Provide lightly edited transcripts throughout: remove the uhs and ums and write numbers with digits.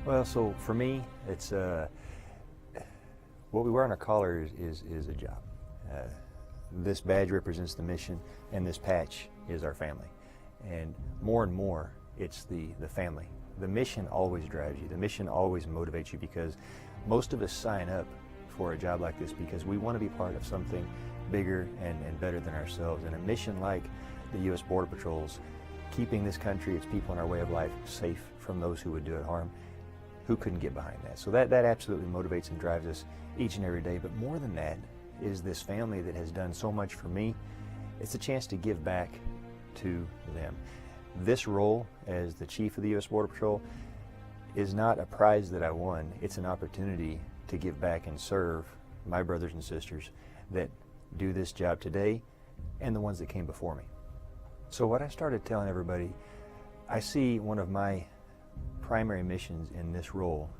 Well, so for me, it's what we wear on our collar is a job. Uh, this badge represents the mission, and this patch is our family. And more, it's the family. The mission always drives you. The mission always motivates you because most of us sign up for a job like this because we want to be part of something bigger and better than ourselves. And a mission like the U.S. Border Patrol's, keeping this country, its people, and our way of life safe from those who would do it harm, who couldn't get behind that? So that absolutely motivates and drives us each and every day. But more than that is this family that has done so much for me. It's a chance to give back to them. This role as the chief of the U.S. Border Patrol is not a prize that I won. It's an opportunity to give back and serve my brothers and sisters that do this job today and the ones that came before me. So what I started telling everybody, I see one of my primary missions in this role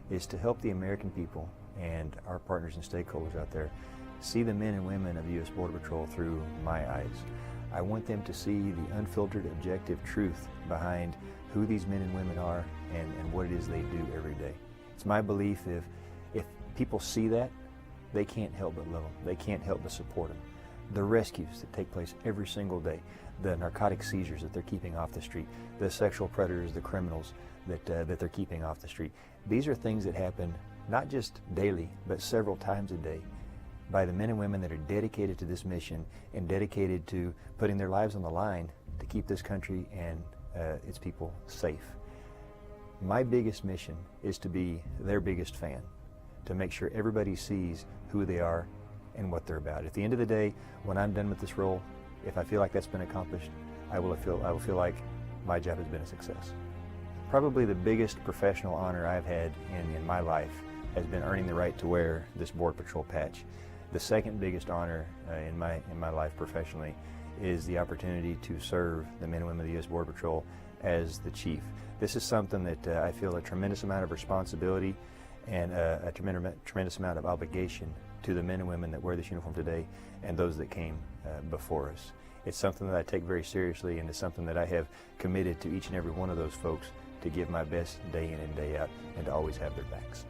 is to help the American people and our partners and stakeholders out there see the men and women of the U.S. Border Patrol through my eyes. I want them to see the unfiltered, objective truth behind who these men and women are and what it is they do every day. It's my belief if people see that, they can't help but love them. They can't help but support them. The rescues that take place every single day, the narcotic seizures that they're keeping off the street, the sexual predators, the criminals that they're keeping off the street. These are things that happen not just daily, but several times a day by the men and women that are dedicated to this mission and dedicated to putting their lives on the line to keep this country and its people safe. My biggest mission is to be their biggest fan, to make sure everybody sees who they are and what they're about. At the end of the day, when I'm done with this role, if I feel like that's been accomplished, I will feel like my job has been a success. Probably the biggest professional honor I've had in my life has been earning the right to wear this Border Patrol patch. The second biggest honor in my life professionally is the opportunity to serve the men and women of the U.S. Border Patrol as the chief. This is something that I feel a tremendous amount of responsibility and a tremendous amount of obligation to the men and women that wear this uniform today and those that came before us. It's something that I take very seriously, and it's something that I have committed to each and every one of those folks to give my best day in and day out and to always have their backs.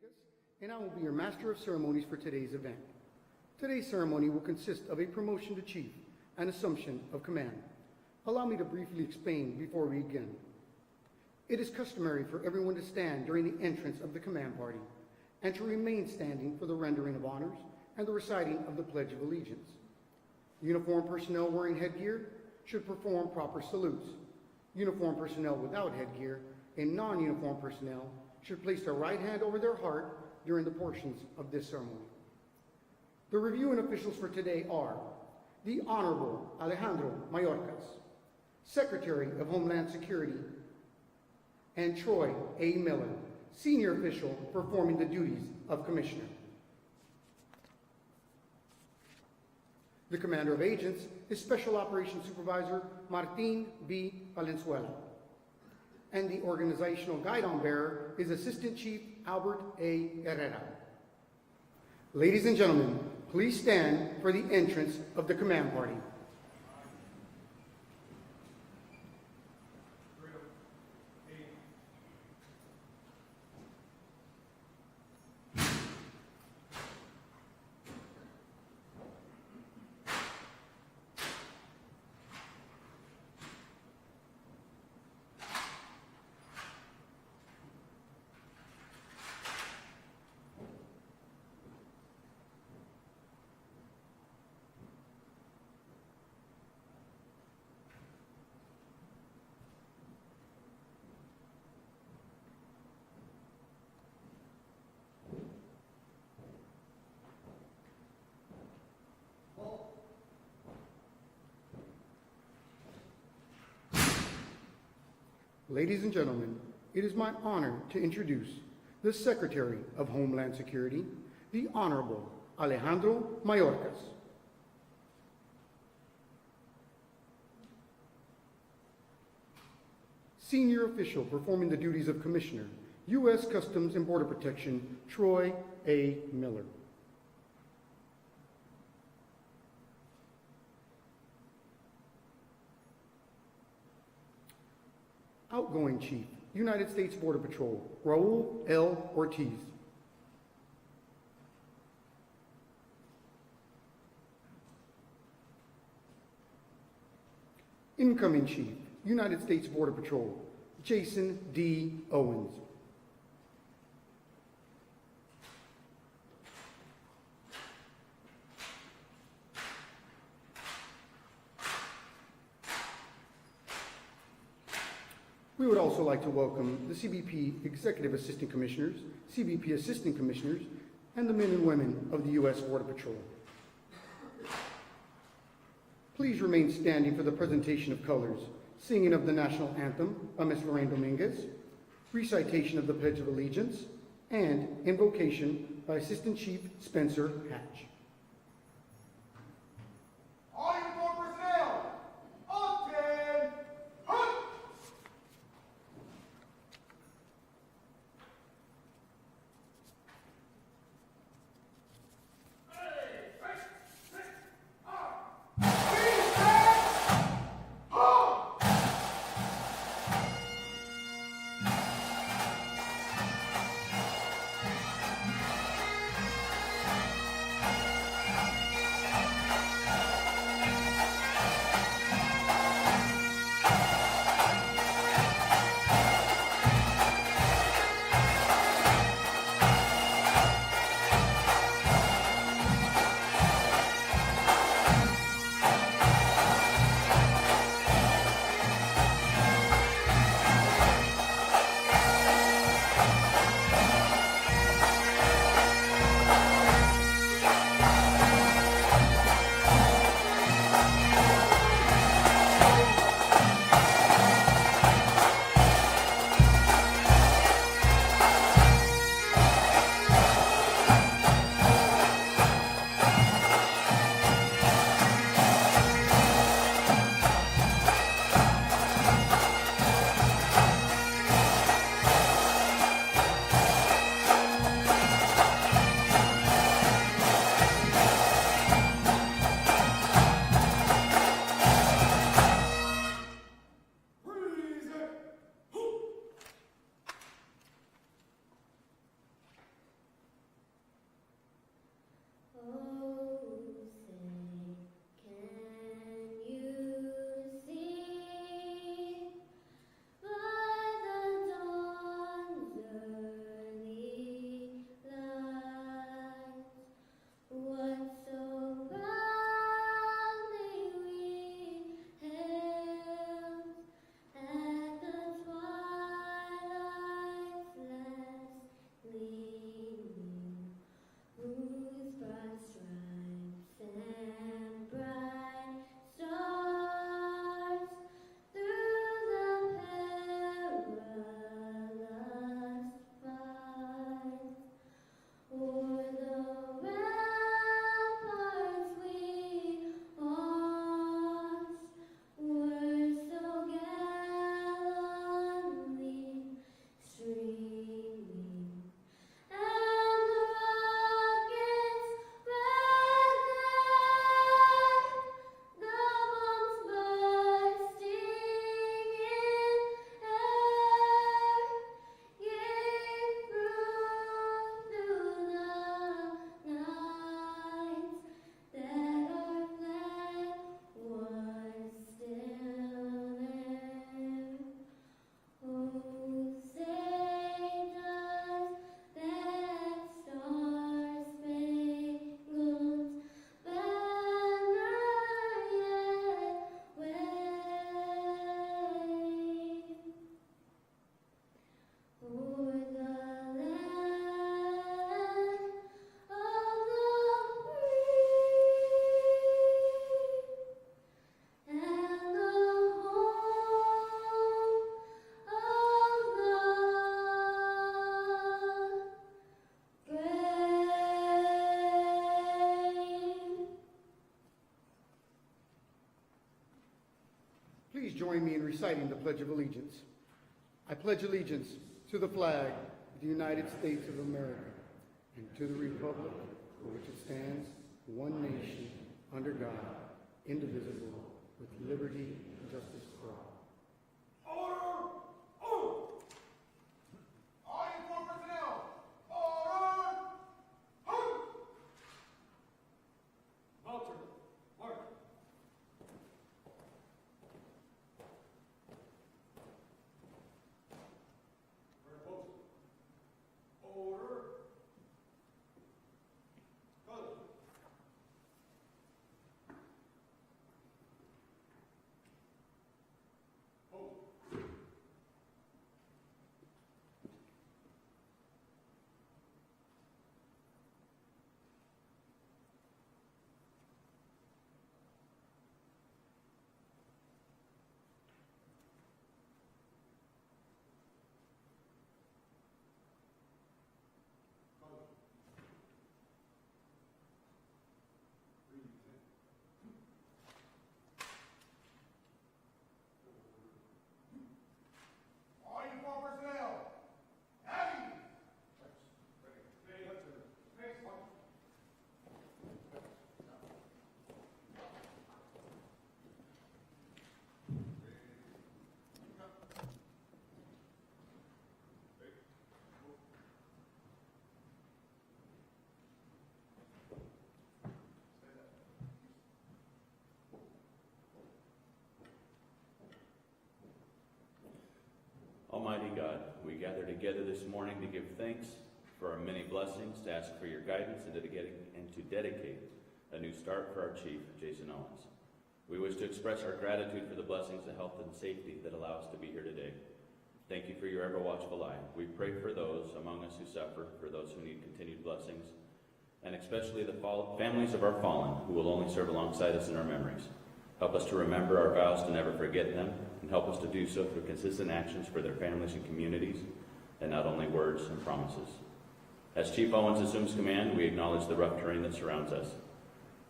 Mayorkas, and I will be your Master of Ceremonies for today's event. Today's ceremony will consist of a promotion to Chief and assumption of command. Allow me to briefly explain before we begin. It is customary for everyone to stand during the entrance of the command party and to remain standing for the rendering of honors and the reciting of the Pledge of Allegiance. Uniformed personnel wearing headgear should perform proper salutes. Uniformed personnel without headgear and non-uniformed personnel should place their right hand over their heart during the portions of this ceremony. The reviewing officials for today are the Honorable Alejandro Mayorkas, Secretary of Homeland Security, and Troy A. Miller, Senior Official performing the duties of Commissioner. The Commander of Agents is Special Operations Supervisor Martin B. Valenzuela. And the Organizational Guidon Bearer is Assistant Chief Albert A. Herrera. Ladies and gentlemen, please stand for the entrance of the command party. Ladies and gentlemen, it is my honor to introduce the Secretary of Homeland Security, the Honorable Alejandro Mayorkas. Senior Official performing the duties of Commissioner, U.S. Customs and Border Protection, Troy A. Miller. Outgoing Chief, United States Border Patrol, Raul L. Ortiz. Incoming Chief, United States Border Patrol, Jason D. Owens. We would also like to welcome the CBP Executive Assistant Commissioners, CBP Assistant Commissioners, and the men and women of the U.S. Border Patrol. Please remain standing for the presentation of colors, singing of the national anthem by Ms. Lorraine Dominguez, recitation of the Pledge of Allegiance, and invocation by Assistant Chief Spencer Hatch. Please join me in reciting the Pledge of Allegiance. I pledge allegiance to the flag of the United States of America and to the republic for which it stands, one nation, under God, indivisible, with liberty and justice for all. Almighty God, we gather together this morning to give thanks for our many blessings, to ask for your guidance, and to dedicate a new start for our chief, Jason Owens. We wish to express our gratitude for the blessings of health and safety that allow us to be here today. Thank you for your ever-watchful eye. We pray for those among us who suffer, for those who need continued blessings, and especially the families of our fallen, who will only serve alongside us in our memories. Help us to remember our vows to never forget them, and help us to do so through consistent actions for their families and communities, and not only words and promises. As Chief Owens assumes command, we acknowledge the rough terrain that surrounds us.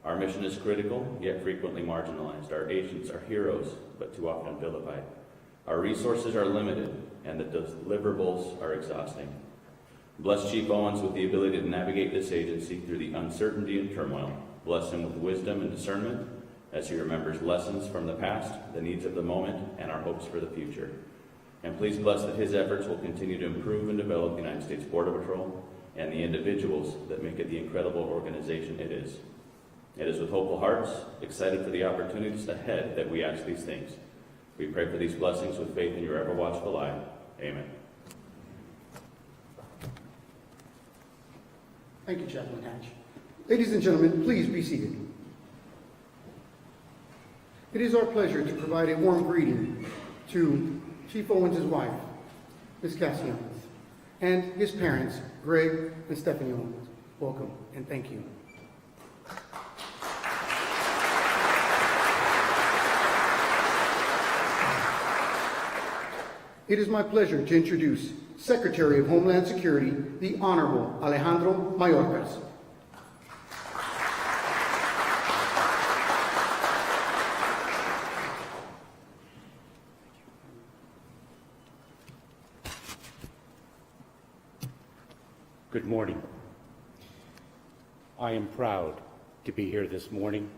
Our mission is critical, yet frequently marginalized. Our agents are heroes, but too often vilified. Our resources are limited, and the deliverables are exhausting. Bless Chief Owens with the ability to navigate this agency through the uncertainty and turmoil. Bless him with wisdom and discernment as he remembers lessons from the past, the needs of the moment, and our hopes for the future. And please bless that his efforts will continue to improve and develop the United States Border Patrol, and the individuals that make it the incredible organization it is. It is with hopeful hearts, excited for the opportunities ahead, that we ask these things. We pray for these blessings with faith in your ever-watchful eye. Amen. Thank you, Chaplain Hatch. Ladies and gentlemen, please be seated. It is our pleasure to provide a warm greeting to Chief Owens' wife, Ms. Cassie Owens, and his parents, Greg and Stephanie Owens. Welcome and thank you. It is my pleasure to introduce Secretary of Homeland Security, the Honorable Alejandro Mayorkas. Good morning. I am proud to be here this morning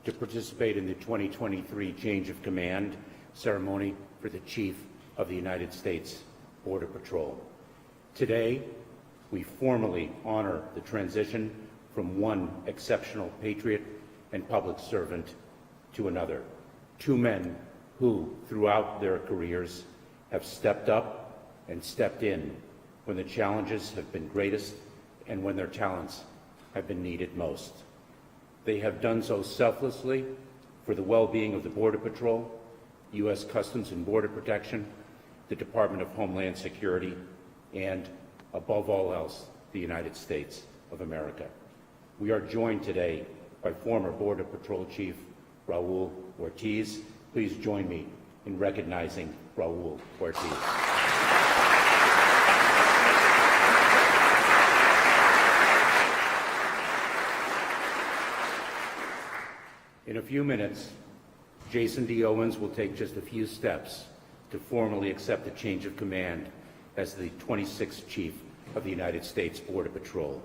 to participate in the 2023 Change of Command ceremony for the Chief of the United States Border Patrol. Today, we formally honor the transition from one exceptional patriot and public servant to another. Two men who, throughout their careers, have stepped up and stepped in when the challenges have been greatest and when their talents have been needed most. They have done so selflessly for the well-being of the Border Patrol, U.S. Customs and Border Protection, the Department of Homeland Security, and, above all else, the United States of America. We are joined today by former Border Patrol Chief Raul Ortiz. Please join me in recognizing Raul Ortiz. In a few minutes, Jason D. Owens will take just a few steps to formally accept the change of command as the 26th Chief of the United States Border Patrol.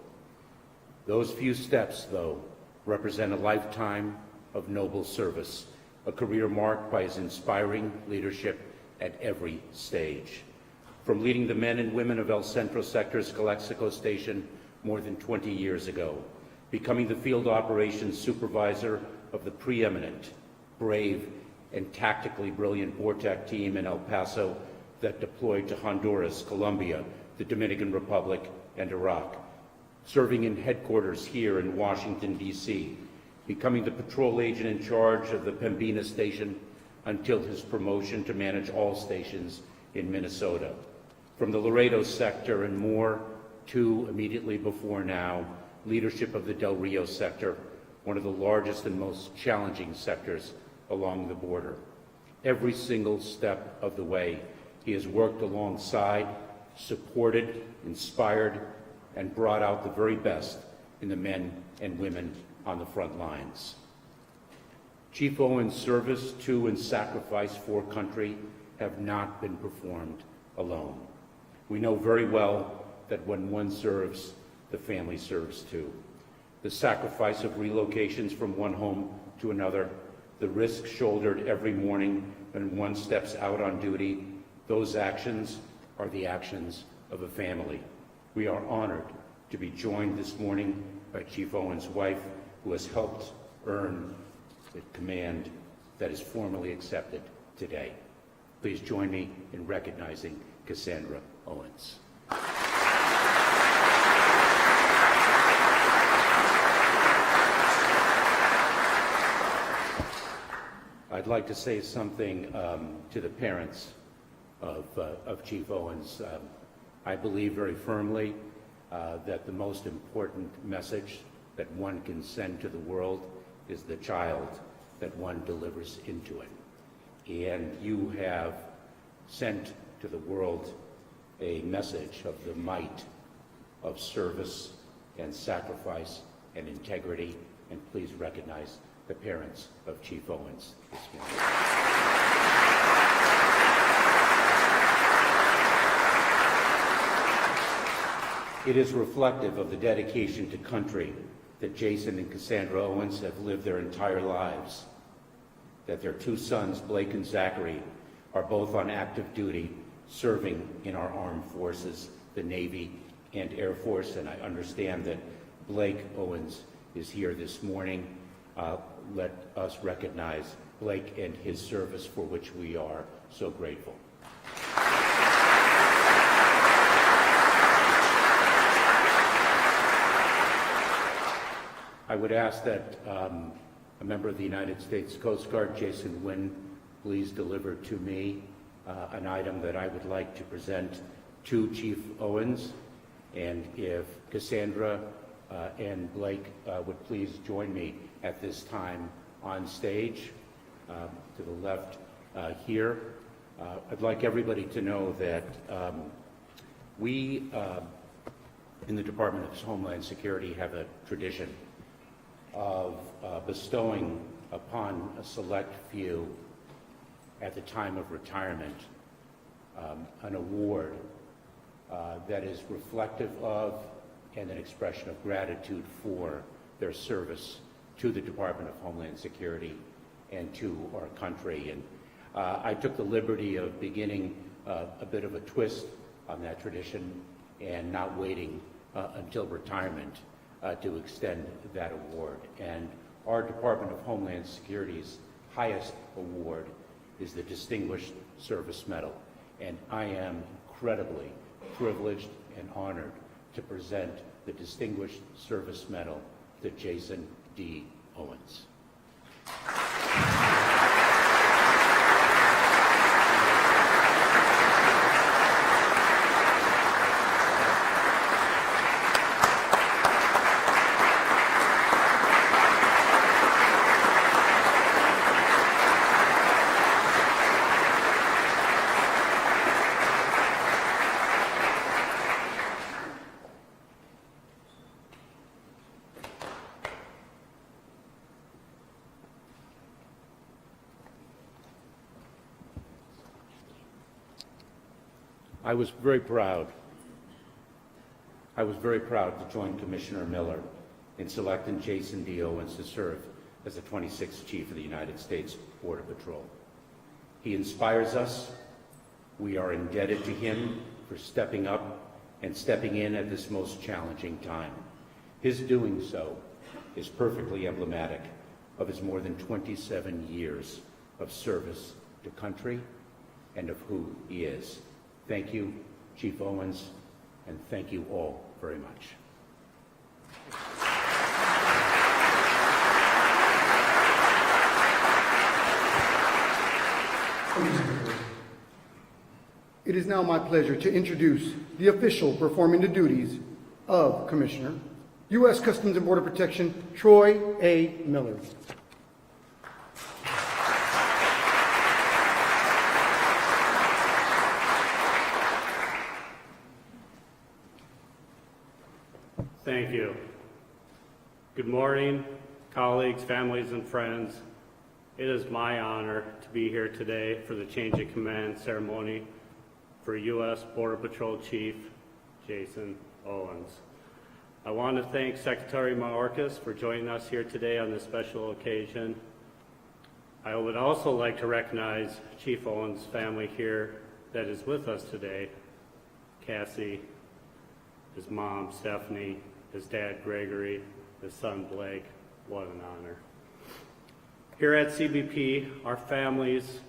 Those few steps, though, represent a lifetime of noble service, a career marked by his inspiring leadership at every stage. From leading the men and women of El Centro Sector's Calexico Station more than 20 years ago, becoming the field operations supervisor of the preeminent, brave, and tactically brilliant BORTAC team in El Paso that deployed to Honduras, Colombia, the Dominican Republic, and Iraq, serving in headquarters here in Washington, D.C., becoming the patrol agent in charge of the Pembina station until his promotion to manage all stations in Minnesota. From the Laredo sector and more to, immediately before now, leadership of the Del Rio sector, one of the largest and most challenging sectors along the border. Every single step of the way, he has worked alongside, supported, inspired, and brought out the very best in the men and women on the front lines. Chief Owens' service to and sacrifice for country have not been performed alone. We know very well that when one serves, the family serves too. The sacrifice of relocations from one home to another, the risk shouldered every morning when one steps out on duty, those actions are the actions of a family. We are honored to be joined this morning by Chief Owens' wife, who has helped earn the command that is formally accepted today. Please join me in recognizing Cassandra Owens. I'd like to say something to the parents of Chief Owens. I believe very firmly that the most important message that one can send to the world is the child that one delivers into it. And you have sent to the world a message of the might of service and sacrifice and integrity, and please recognize the parents of Chief Owens this morning. It is reflective of the dedication to country that Jason and Cassandra Owens have lived their entire lives, that their two sons, Blake and Zachary, are both on active duty serving in our armed forces, the Navy and Air Force, and I understand that Blake Owens is here this morning. Let us recognize Blake and his service, for which we are so grateful. I would ask that a member of the United States Coast Guard, Jason Wynn, please deliver to me an item that I would like to present to Chief Owens. And if Cassandra and Blake would please join me at this time on stage to the left here. I'd like everybody to know that we in the Department of Homeland Security have a tradition of bestowing upon a select few at the time of retirement an award that is reflective of and an expression of gratitude for their service to the Department of Homeland Security and to our country. And I took the liberty of beginning a bit of a twist on that tradition and not waiting until retirement to extend that award. And our Department of Homeland Security's highest award is the Distinguished Service Medal. And I am incredibly privileged and honored to present the Distinguished Service Medal to Jason D. Owens. I was very proud to join Commissioner Miller in selecting Jason D. Owens to serve as the 26th Chief of the United States Border Patrol. He inspires us. We are indebted to him for stepping up and stepping in at this most challenging time. His doing so is perfectly emblematic of his more than 27 years of service to country and of who he is. Thank you, Chief Owens, and thank you all very much. It is now my pleasure to introduce the official performing the duties of Commissioner, U.S. Customs and Border Protection, Troy A. Miller. Thank you. Good morning, colleagues, families, and friends. It is my honor to be here today for the change of command ceremony for U.S. Border Patrol Chief Jason Owens. I want to thank Secretary Mayorkas for joining us here today on this special occasion. I would also like to recognize Chief Owens' family here that is with us today: Cassie, his mom, Stephanie, his dad, Gregory, his son, Blake. What an honor. Here at CBP, our families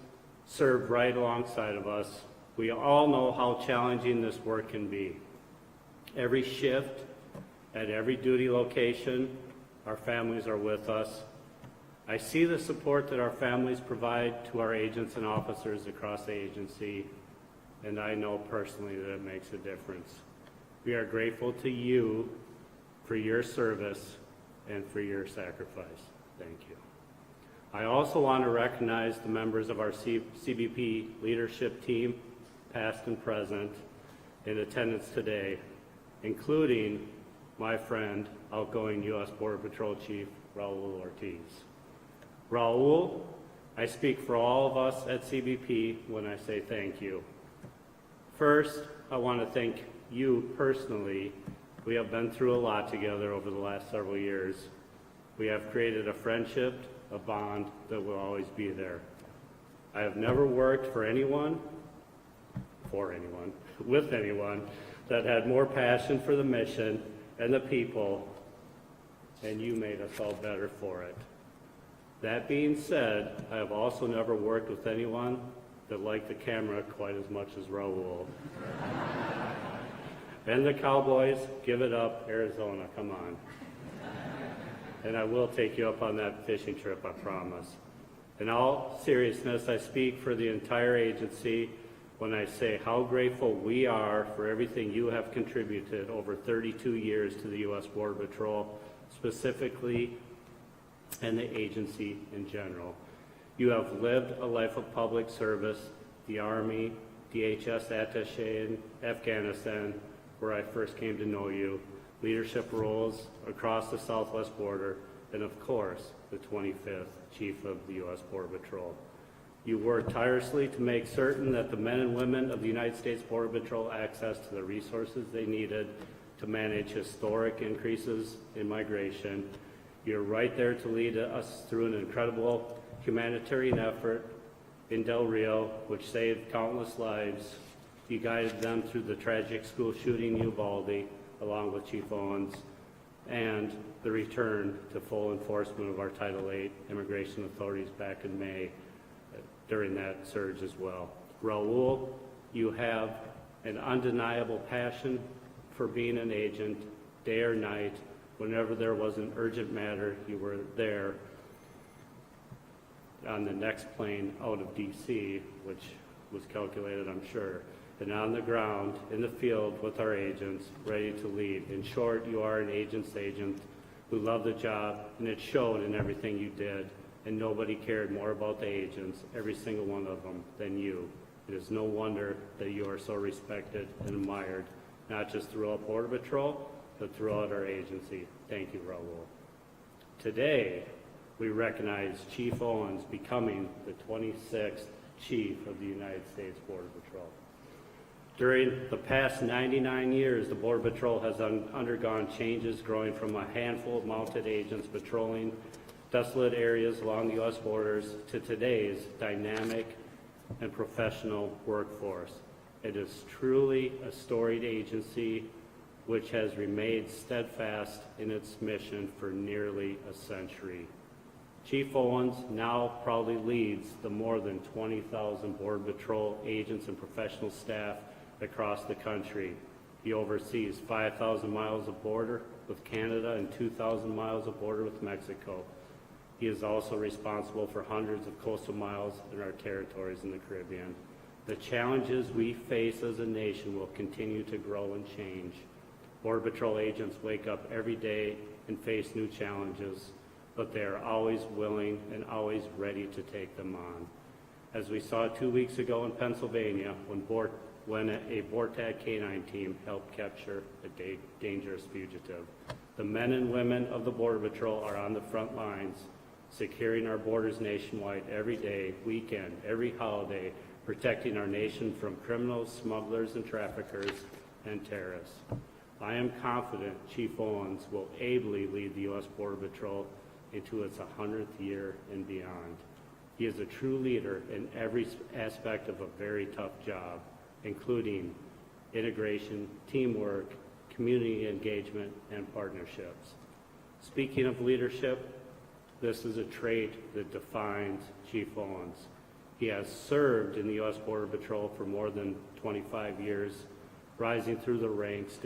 serve right alongside of us. We all know how challenging this work can be. Every shift, at every duty location, our families are with us. I see the support that our families provide to our agents and officers across the agency, and I know personally that it makes a difference. We are grateful to you for your service and for your sacrifice. Thank you. I also want to recognize the members of our CBP leadership team, past and present, in attendance today, including my friend, outgoing U.S. Border Patrol Chief Raul Ortiz. Raul, I speak for all of us at CBP when I say thank you. First, I want to thank you personally. We have been through a lot together over the last several years. We have created a friendship, a bond that will always be there. I have never worked with anyone that had more passion for the mission and the people, and you made us all better for it. That being said, I have also never worked with anyone that liked the camera quite as much as Raul. And the Cowboys, give it up, Arizona, come on. And I will take you up on that fishing trip, I promise. In all seriousness, I speak for the entire agency when I say how grateful we are for everything you have contributed over 32 years to the U.S. Border Patrol, specifically, and the agency in general. You have lived a life of public service, the Army, DHS attaché in Afghanistan, where I first came to know you, leadership roles across the southwest border, and of course, the 25th Chief of the U.S. Border Patrol. You worked tirelessly to make certain that the men and women of the United States Border Patrol access to the resources they needed to manage historic increases in migration. You're right there to lead us through an incredible humanitarian effort in Del Rio, which saved countless lives. You guided them through the tragic school shooting in Uvalde, along with Chief Owens, and the return to full enforcement of our Title VIII immigration authorities back in May during that surge as well. Raul, you have an undeniable passion for being an agent, day or night. Whenever there was an urgent matter, you were there on the next plane out of D.C., which was calculated, I'm sure, and on the ground, in the field with our agents, ready to lead. In short, you are an agent's agent who loved the job, and it showed in everything you did, and nobody cared more about the agents, every single one of them, than you. It is no wonder that you are so respected and admired, not just throughout Border Patrol, but throughout our agency. Thank you, Raul. Today, we recognize Chief Owens becoming the 26th Chief of the United States Border Patrol. During the past 99 years, the Border Patrol has undergone changes, growing from a handful of mounted agents patrolling desolate areas along the U.S. borders to today's dynamic and professional workforce. It is truly a storied agency which has remained steadfast in its mission for nearly a century. Chief Owens now proudly leads the more than 20,000 Border Patrol agents and professional staff across the country. He oversees 5,000 miles of border with Canada and 2,000 miles of border with Mexico. He is also responsible for hundreds of coastal miles in our territories in the Caribbean. The challenges we face as a nation will continue to grow and change. Border Patrol agents wake up every day and face new challenges, but they are always willing and always ready to take them on. As we saw 2 weeks ago in Pennsylvania, when a BORTAC K-9 team helped capture a dangerous fugitive. The men and women of the Border Patrol are on the front lines, securing our borders nationwide every day, weekend, every holiday, protecting our nation from criminals, smugglers, and traffickers, and terrorists. I am confident Chief Owens will ably lead the U.S. Border Patrol into its 100th year and beyond. He is a true leader in every aspect of a very tough job, including integration, teamwork, community engagement, and partnerships. Speaking of leadership, this is a trait that defines Chief Owens. He has served in the U.S. Border Patrol for more than 25 years, rising through the ranks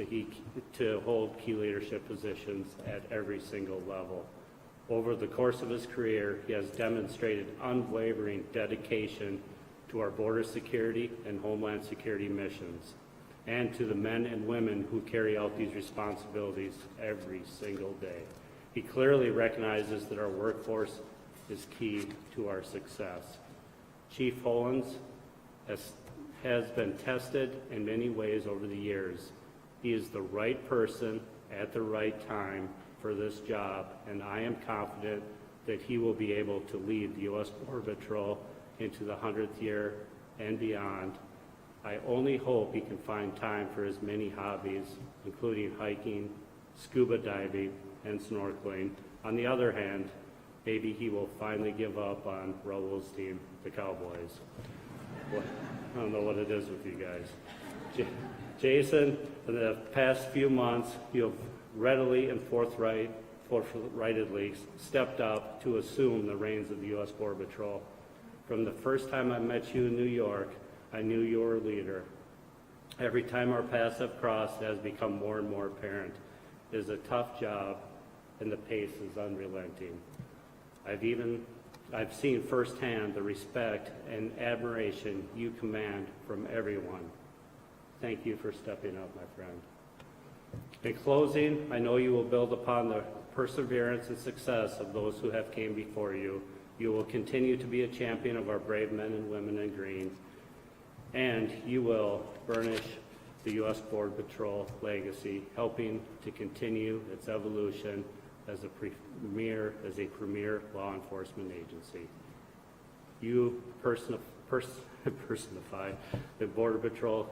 to hold key leadership positions at every single level. Over the course of his career, he has demonstrated unwavering dedication to our border security and homeland security missions, and to the men and women who carry out these responsibilities every single day. He clearly recognizes that our workforce is key to our success. Chief Owens has been tested in many ways over the years. He is the right person at the right time for this job, and I am confident that he will be able to lead the U.S. Border Patrol into the 100th year and beyond. I only hope he can find time for his many hobbies, including hiking, scuba diving, and snorkeling. On the other hand, maybe he will finally give up on Raul's team, the Cowboys. I don't know what it is with you guys. Jason, In the past few months, you have readily and forthrightedly stepped up to assume the reins of the U.S. Border Patrol. From the first time I met you in New York, I knew you were a leader. Every time our paths have crossed, it has become more and more apparent. It is a tough job, and the pace is unrelenting. I've seen firsthand the respect and admiration you command from everyone. Thank you for stepping up, my friend. In closing, I know you will build upon the perseverance and success of those who have came before you. You will continue to be a champion of our brave men and women in green, and you will burnish the U.S. Border Patrol legacy, helping to continue its evolution as a premier law enforcement agency. You personify the Border Patrol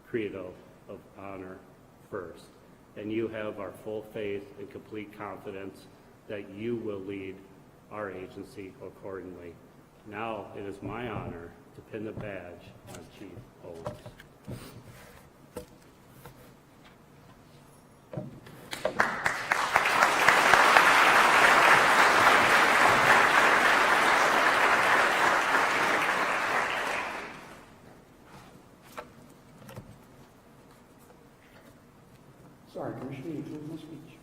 credo of honor first, and you have our full faith and complete confidence that you will lead our agency accordingly. Now it is my honor to pin the badge on Chief Owens. Sorry, Commissioner, you closed my speech.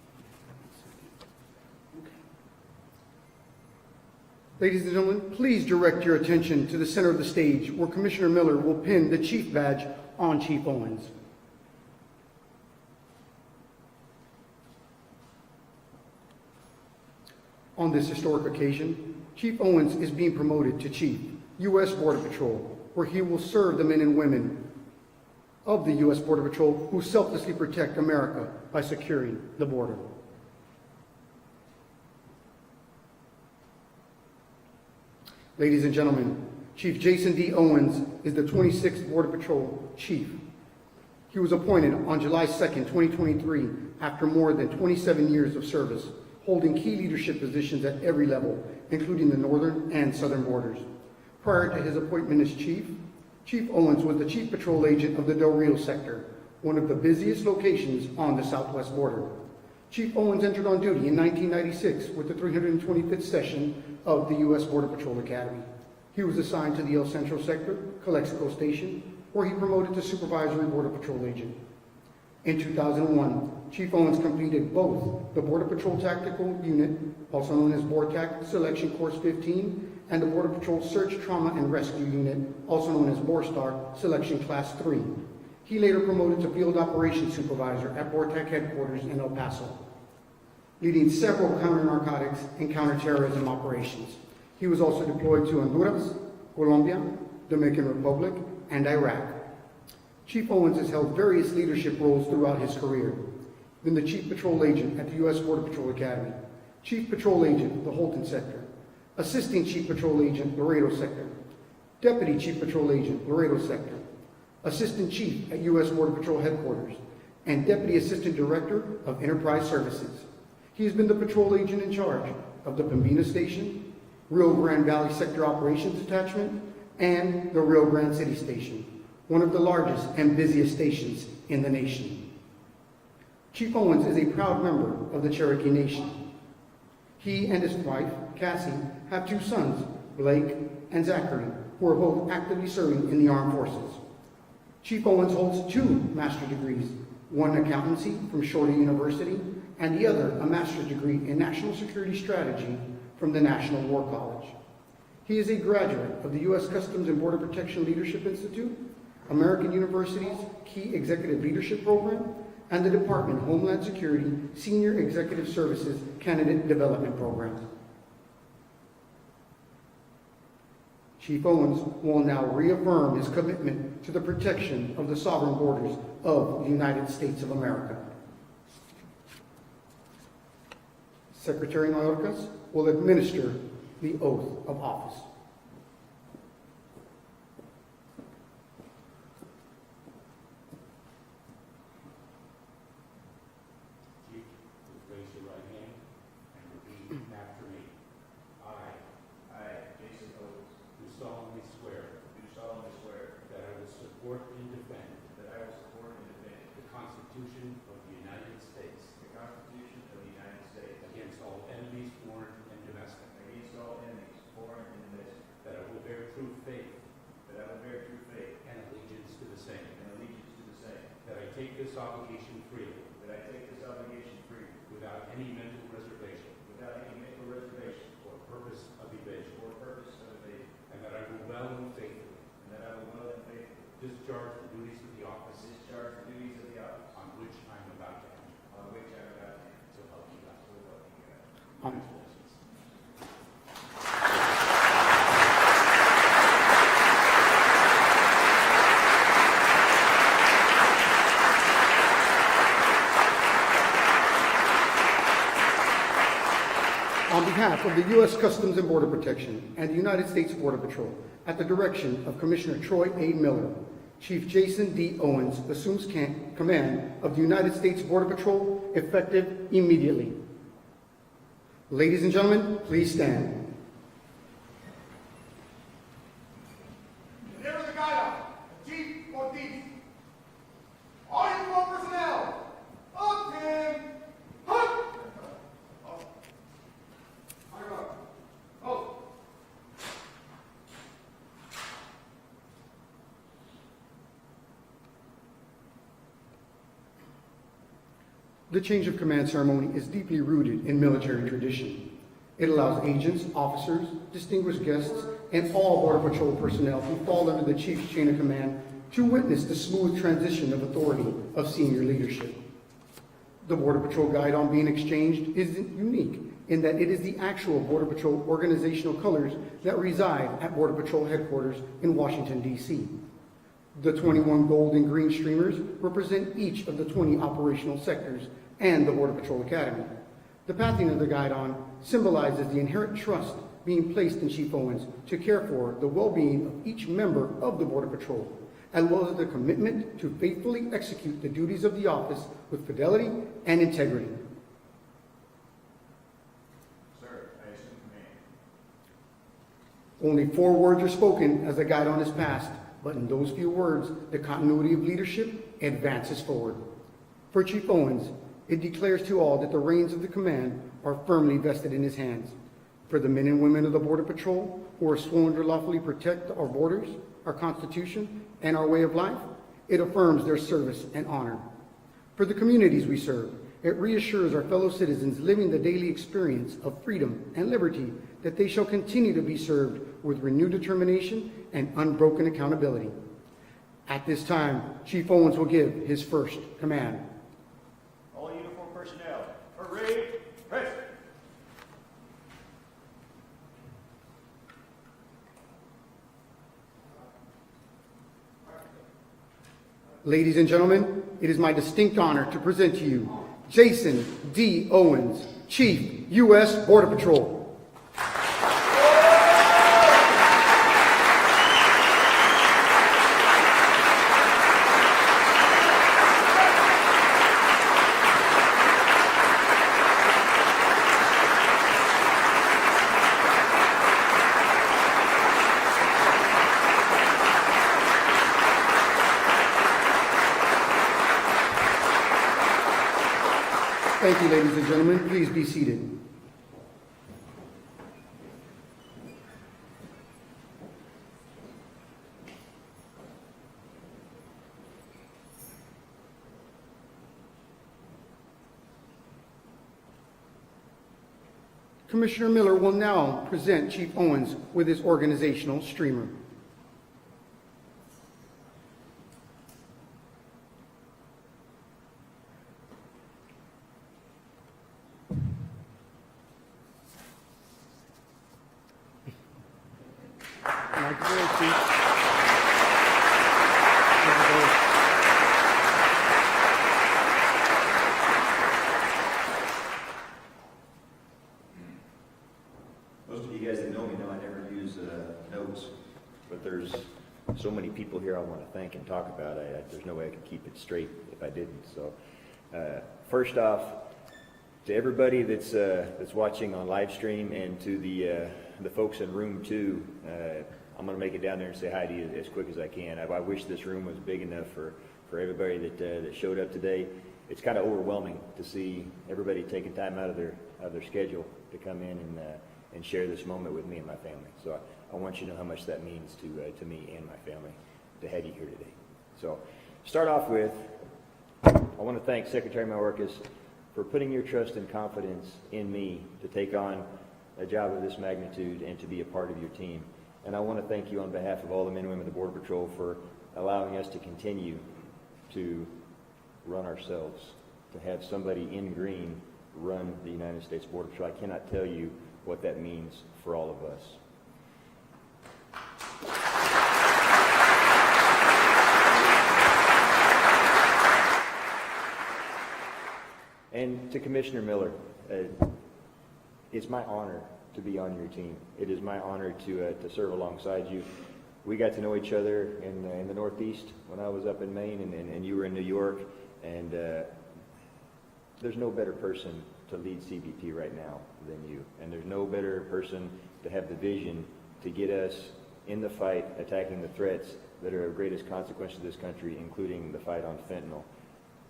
Ladies and gentlemen, please direct your attention to the center of the stage where Commissioner Miller will pin the Chief Badge on Chief Owens. On this historic occasion, Chief Owens is being promoted to Chief, U.S. Border Patrol, where he will serve the men and women of the U.S. Border Patrol who selflessly protect America by securing the border. Ladies and gentlemen, Chief Jason D. Owens is the 26th Border Patrol Chief. He was appointed on July 2nd, 2023, after more than 27 years of service, holding key leadership positions at every level, including the northern and southern borders. Prior to his appointment as Chief, Chief Owens was the Chief Patrol Agent of the Del Rio sector, one of the busiest locations on the southwest border. Chief Owens entered on duty in 1996 with the 325th session of the U.S. Border Patrol Academy. He was assigned to the El Centro sector, Calexico Station, where he promoted to Supervisory Border Patrol Agent. In 2001, Chief Owens completed both the Border Patrol Tactical Unit, also known as BORTAC Selection Course 15, and the Border Patrol Search, Trauma, and Rescue Unit, also known as BORSTAR Selection Class 3. He later promoted to Field Operations Supervisor at BORTAC headquarters in El Paso, leading several counter-narcotics and counter-terrorism operations. He was also deployed to Honduras, Colombia, Dominican Republic, and Iraq. Chief Owens has held various leadership roles throughout his career. Been the Chief Patrol Agent at the U.S. Border Patrol Academy, Chief Patrol Agent, the Holton Sector, Assisting Chief Patrol Agent, Laredo Sector, Deputy Chief Patrol Agent, Laredo Sector, Assistant Chief at U.S. Border Patrol Headquarters, and Deputy Assistant Director of Enterprise Services. He has been the patrol agent in charge of the Pembina Station, Rio Grande Valley Sector Operations Detachment, and the Rio Grande City Station, one of the largest and busiest stations in the nation. Chief Owens is a proud member of the Cherokee Nation. He and his wife, Cassie, have two sons, Blake and Zachary, who are both actively serving in the armed forces. Chief Owens holds 2 master's degrees, one accountancy from Shorty University, and the other a master's degree in national security strategy from the National War College. He is a graduate of the U.S. Customs and Border Protection Leadership Institute, American University's Key Executive Leadership Program, and the Department of Homeland Security Senior Executive Services Candidate Development Program. Chief Owens will now reaffirm his commitment to the protection of the sovereign borders of the United States of America. Secretary Mayorkas will administer the oath of office. Chief, please raise your right hand and repeat after me. I, Jason Owens, do solemnly swear that I will support and defend the this obligation freely. That I take this obligation freely. Without any mental reservation. Without any mental reservation. Or purpose of evasion. Or purpose of evasion. And that I will well and faithfully. And that I will well and faithfully. Discharge the duties of the office. Discharge the duties of the office. On which I am about to enter. On which I am about to enter. So help me God. So help me God. Congratulations. On behalf of the U.S. Customs and Border Protection and the United States Border Patrol, at the direction of Commissioner Troy A. Miller, Chief Jason D. Owens assumes command of the United States Border Patrol effective immediately. Ladies and gentlemen, please stand. Deliver the guidon, Chief Ortiz. All uniform personnel, up and hunt! Oh. The change of command ceremony is deeply rooted in military tradition. It allows agents, officers, distinguished guests, and all Border Patrol personnel who fall under the Chief's chain of command to witness the smooth transition of authority of senior leadership. The Border Patrol guidon being exchanged is unique in that it is the actual Border Patrol organizational colors that reside at Border Patrol headquarters in Washington, D.C. The 21 gold and green streamers represent each of the 20 operational sectors and the Border Patrol Academy. The pathing of the guidon symbolizes the inherent trust being placed in Chief Owens to care for the well-being of each member of the Border Patrol, as well as the commitment to faithfully execute the duties of the office with fidelity and integrity. Sir, I assume command. Only 4 words are spoken as the guidon is passed, but in those few words, the continuity of leadership advances forward. For Chief Owens, it declares to all that the reins of the command are firmly vested in his hands. For the men and women of the Border Patrol who are sworn to lawfully protect our borders, our Constitution, and our way of life, it affirms their service and honor. For the communities we serve, it reassures our fellow citizens living the daily experience of freedom and liberty that they shall continue to be served with renewed determination and unbroken accountability. At this time, Chief Owens will give his first command. All uniform personnel, parade, press. Ladies and gentlemen, it is my distinct honor to present to you Jason D. Owens, Chief, U.S. Border Patrol. Thank you, ladies and gentlemen. Please be seated. Commissioner Miller will now present Chief Owens with his organizational streamer. Most of you guys that know me know I never use notes, but there's so many people here I want to thank and talk about. There's no way I could keep it straight if I didn't. So, first off, to everybody that's watching on live stream, and to the folks in room 2, I'm going to make it down there and say hi to you as quick as I can. I wish this room was big enough for everybody that showed up today. It's kind of overwhelming to see everybody taking time out of their schedule to come in and share this moment with me and my family. So I want you to know how much that means to me and my family to have you here today. So start off with I want to thank Secretary Mayorkas for putting your trust and confidence in me to take on a job of this magnitude and to be a part of your team. And I want to thank you on behalf of all the men and women of the Border Patrol for allowing us to continue to run ourselves, to have somebody in green run the United States Border Patrol. I cannot tell you what that means for all of us. And to Commissioner Miller, it's my honor to be on your team. It is my honor to serve alongside you. We got to know each other in the Northeast when I was up in Maine, and you were in New York. And there's no better person to lead CBP right now than you. And there's no better person to have the vision to get us in the fight, attacking the threats that are of greatest consequence to this country, including the fight on fentanyl.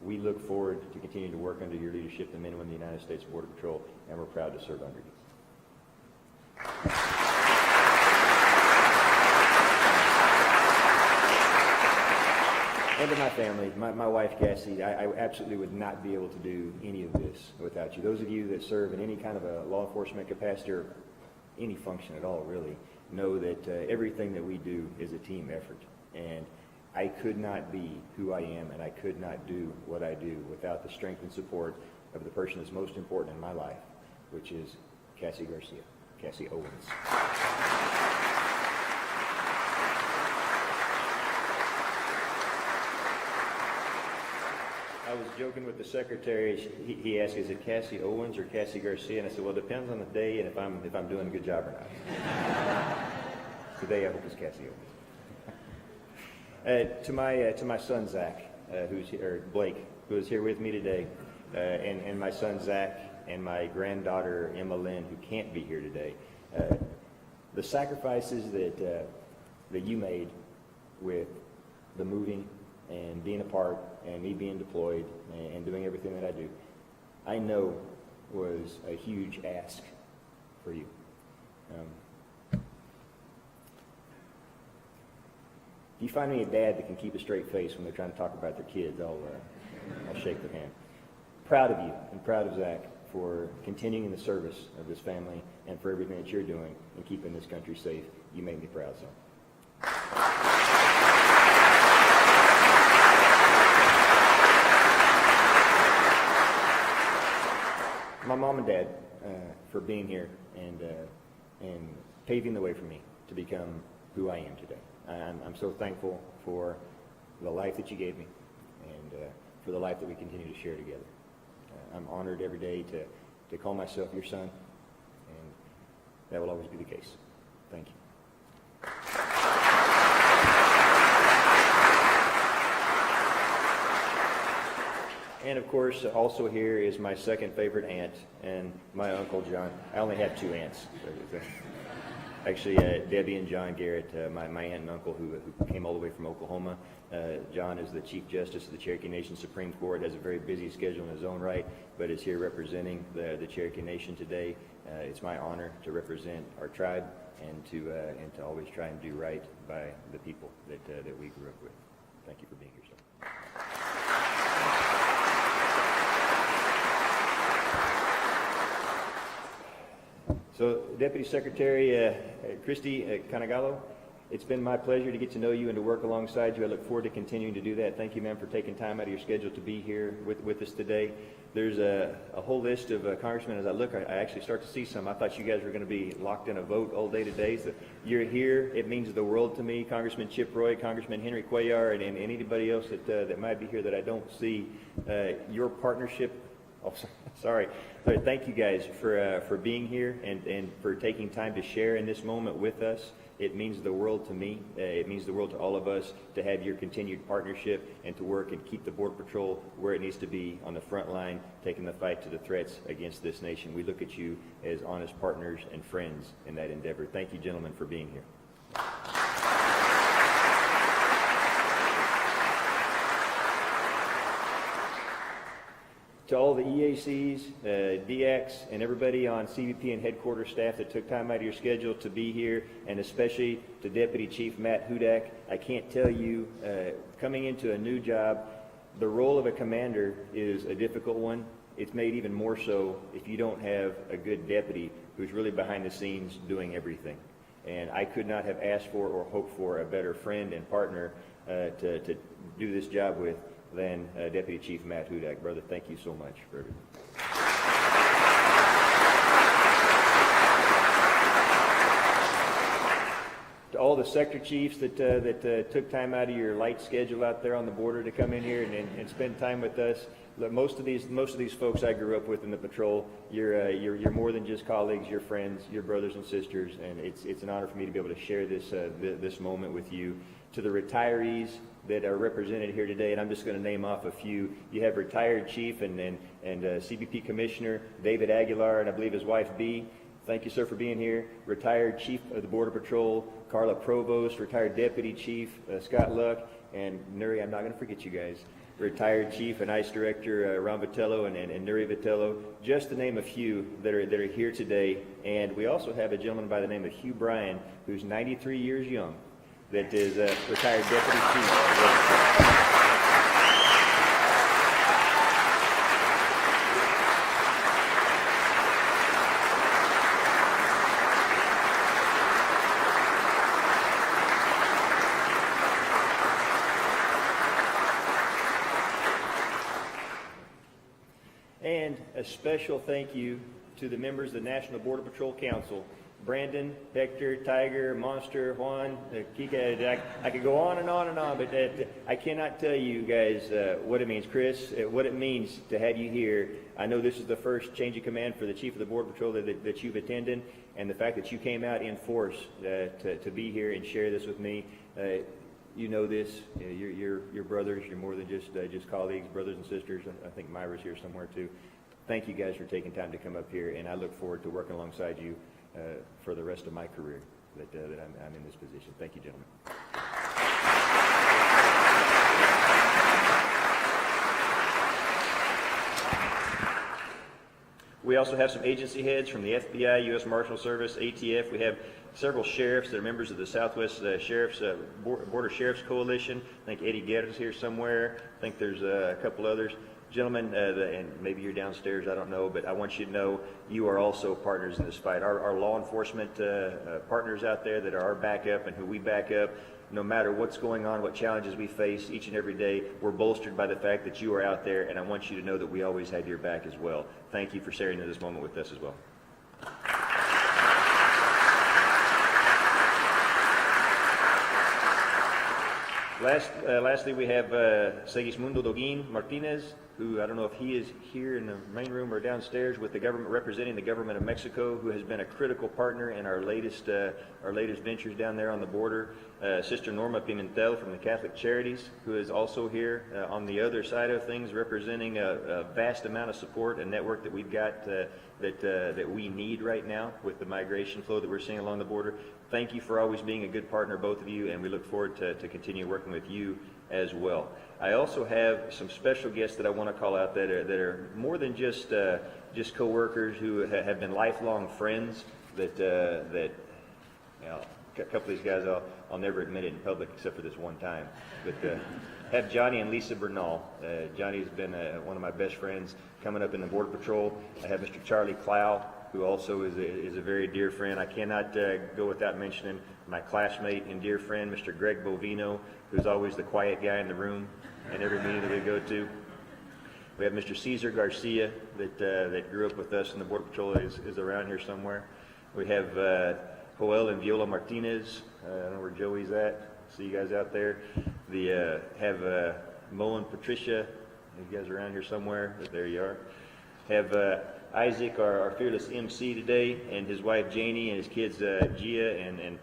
We look forward to continuing to work under your leadership, the men and women of the United States Border Patrol, and we're proud to serve under you. And to my family, my wife Cassie, I absolutely would not be able to do any of this without you. Those of you that serve in any kind of a law enforcement capacity or any function at all, really, know that everything that we do is a team effort. And I could not be who I am, and I could not do what I do without the strength and support of the person that's most important in my life, which is Cassie Garcia, Cassie Owens. I was joking with the secretary. He asked, "Is it Cassie Owens or Cassie Garcia?" And I said, "Well, it depends on the day and if I'm doing a good job or not." Today, I hope it's Cassie Owens. To my son Zach, Blake, who is here with me today, and my son Zach and my granddaughter Emma Lynn, who can't be here today. The sacrifices that you made with the moving and being apart and me being deployed and doing everything that I do, I know was a huge ask for you. If you find me a dad that can keep a straight face when they're trying to talk about their kids, I'll shake their hand. Proud of you and proud of Zach for continuing in the service of this family and for everything that you're doing in keeping this country safe. You make me proud, son. My mom and dad for being here and paving the way for me to become who I am today. I'm so thankful for the life that you gave me and for the life that we continue to share together. I'm honored every day to call myself your son, and that will always be the case. Thank you. And of course, also here is my second favorite aunt and my Uncle John. I only have two aunts. Actually, Debbie and John Garrett, my aunt and uncle who came all the way from Oklahoma. John is the Chief Justice of the Cherokee Nation Supreme Court, has a very busy schedule in his own right, but is here representing the Cherokee Nation today. It's my honor to represent our tribe and to always try and do right by the people that we grew up with. Thank you for being here, sir. So, Deputy Secretary Christy Canagallo, it's been my pleasure to get to know you and to work alongside you. I look forward to continuing to do that. Thank you, ma'am, for taking time out of your schedule to be here with us today. There's a whole list of congressmen. As I look, I actually start to see some. I thought you guys were going to be locked in a vote all day today. So you're here. It means the world to me. Congressman Chip Roy, Congressman Henry Cuellar, and anybody else that might be here that I don't see. Your partnership. Oh, sorry. Thank you guys for being here and for taking time to share in this moment with us. It means the world to me. It means the world to all of us to have your continued partnership and to work and keep the Border Patrol where it needs to be on the front line, taking the fight to the threats against this nation. We look at you as honest partners and friends in that endeavor. Thank you, gentlemen, for being here. To all the EACs, DX, and everybody on CBP and headquarters staff that took time out of your schedule to be here, and especially to Deputy Chief Matt Hudak, I can't tell you, coming into a new job, The role of a commander is a difficult one. It's made even more so if you don't have a good deputy who's really behind the scenes doing everything. And I could not have asked for or hoped for a better friend and partner to do this job with than Deputy Chief Matt Hudak. Brother, thank you so much for everything. To all the sector chiefs that took time out of your light schedule out there on the border to come in here and spend time with us. Look, most of these folks I grew up with in the patrol. You're more than just colleagues. You're friends. You're brothers and sisters, and it's an honor for me to be able to share this moment with you. To the retirees that are represented here today, and I'm just going to name off a few. You have retired Chief and CBP Commissioner David Aguilar, and I believe his wife Bee. Thank you, sir, for being here. Retired Chief of the Border Patrol, Carla Provost. Retired Deputy Chief, Scott Luck. And Nuri, I'm not going to forget you guys. Retired Chief and ICE Director, Ron Vitello and Nuri Vitello. Just to name a few that are here today. And we also have a gentleman by the name of Hugh Bryan, who's 93 years young, that is retired Deputy Chief. And a special thank you to the members of the National Border Patrol Council, Brandon, Hector, Tiger, Monster, Juan, Kika. I could go on and on and on, but I cannot tell you guys what it means. Chris, what it means to have you here. I know this is the first change of command for the Chief of the Border Patrol that you've attended, and the fact that you came out in force to be here and share this with me. You know this. You're brothers. You're more than just colleagues, brothers and sisters. I think Myra's here somewhere too. Thank you guys for taking time to come up here, and I look forward to working alongside you for the rest of my career that I'm in this position. Thank you, gentlemen. We also have some agency heads from the FBI, U.S. Marshal Service, ATF. We have several sheriffs that are members of the Southwest Border Sheriff's Coalition. I think Eddie Guerra's here somewhere. I think there's a couple others. Gentlemen, and maybe you're downstairs, I don't know, but I want you to know you are also partners in this fight. Our law enforcement partners out there that are our backup and who we back up, no matter what's going on, what challenges we face each and every day, we're bolstered by the fact that you are out there, and I want you to know that we always have your back as well. Thank you for sharing this moment with us as well. Lastly, we have Segismundo Doguin Martinez, who I don't know if he is here in the main room or downstairs with the government, representing the government of Mexico, who has been a critical partner in our latest ventures down there on the border. Sister Norma Pimentel from the Catholic Charities, who is also here on the other side of things, representing a vast amount of support, a network that we've got that we need right now with the migration flow that we're seeing along the border. Thank you for always being a good partner, both of you, and we look forward to continue working with you as well. I also have some special guests that I want to call out that are more than just co-workers who have been lifelong friends. A couple of these guys I'll never admit it in public except for this one time. But have Johnny and Lisa Bernal. Johnny's been one of my best friends coming up in the Border Patrol. I have Mr. Charlie Clow, who also is a very dear friend. I cannot go without mentioning my classmate and dear friend, Mr. Greg Bovino, who's always the quiet guy in the room in every meeting that we go to. We have Mr. Cesar Garcia that grew up with us in the Border Patrol, is around here somewhere. We have Joel and Viola Martinez. I don't know where Joey's at. See you guys out there. Have Mo and Patricia. You guys are around here somewhere. There you are. Have Isaac, our fearless MC today, and his wife Janie, and his kids Gia and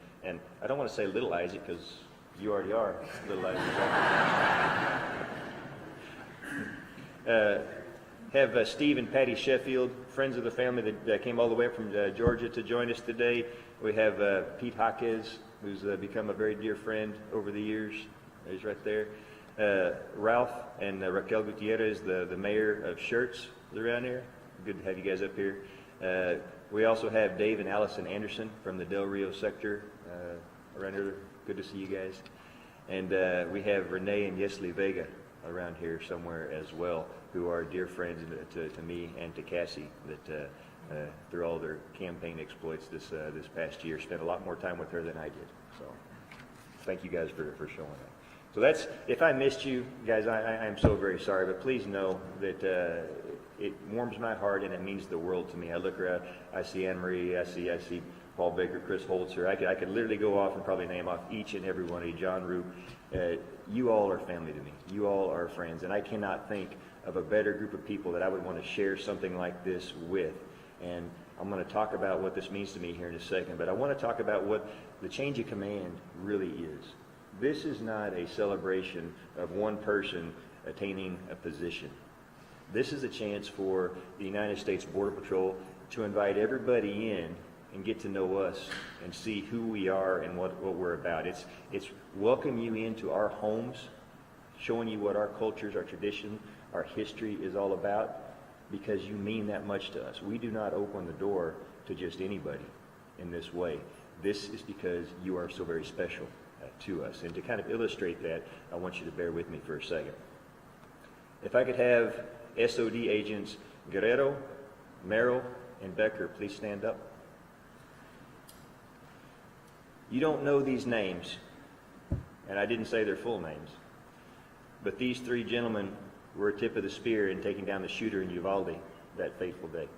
I don't want to say little Isaac because you already are little Isaac. Have Steve and Patty Sheffield, friends of the family that came all the way up from Georgia to join us today. We have Pete Jaquez, who's become a very dear friend over the years. He's right there. Ralph and Raquel Gutierrez, the mayor of Schertz, is around here. Good to have you guys up here. We also have Dave and Allison Anderson from the Del Rio sector around here. Good to see you guys. And we have Renee and Yesley Vega around here somewhere as well, who are dear friends to me and to Cassie, that through all their campaign exploits this past year, spent a lot more time with her than I did. So thank you guys for showing that. So that's, if I missed you guys, I'm so very sorry, but please know that it warms my heart and it means the world to me. I look around, I see Anne Marie, I see Paul Baker, Chris Holzer. I could literally go off and probably name off each and every one of you. John Roop. You all are family to me. You all are friends, and I cannot think of a better group of people that I would want to share something like this with. And I'm going to talk about what this means to me here in a second, but I want to talk about what the change of command really is. This is not a celebration of one person attaining a position. This is a chance for the United States Border Patrol to invite everybody in and get to know us and see who we are and what we're about. It's welcome you into our homes, showing you what our cultures, our tradition, our history is all about, because you mean that much to us. We do not open the door to just anybody in this way. This is because you are so very special to us. And to kind of illustrate that, I want you to bear with me for a second. If I could have SOD agents Guerrero, Merrill, and Becker please stand up. You don't know these names, and I didn't say their full names, but these three gentlemen were a tip of the spear in taking down the shooter in Uvalde that fateful day.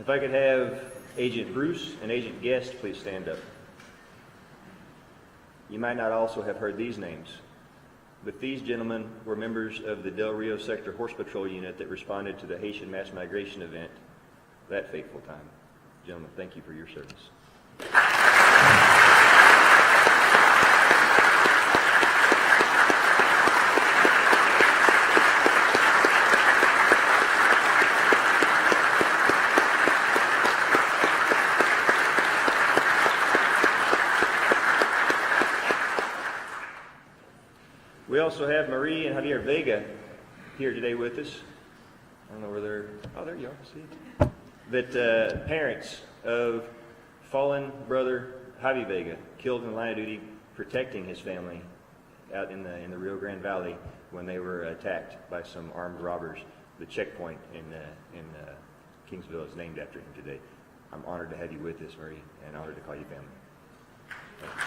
If I could have Agent Bruce and Agent Guest please stand up. You might not also have heard these names, but these gentlemen were members of the Del Rio Sector Horse Patrol Unit that responded to the Haitian mass migration event that fateful time. Gentlemen, thank you for your service. We also have Marie and Javier Vega here today with us. I don't know where they're... Oh, there you are. See? That parents of fallen brother Javi Vega, killed in the line of duty protecting his family out in the Rio Grande Valley when they were attacked by some armed robbers. The checkpoint in Kingsville is named after him today. I'm honored to have you with us, Marie, and honored to call you family. Thank you.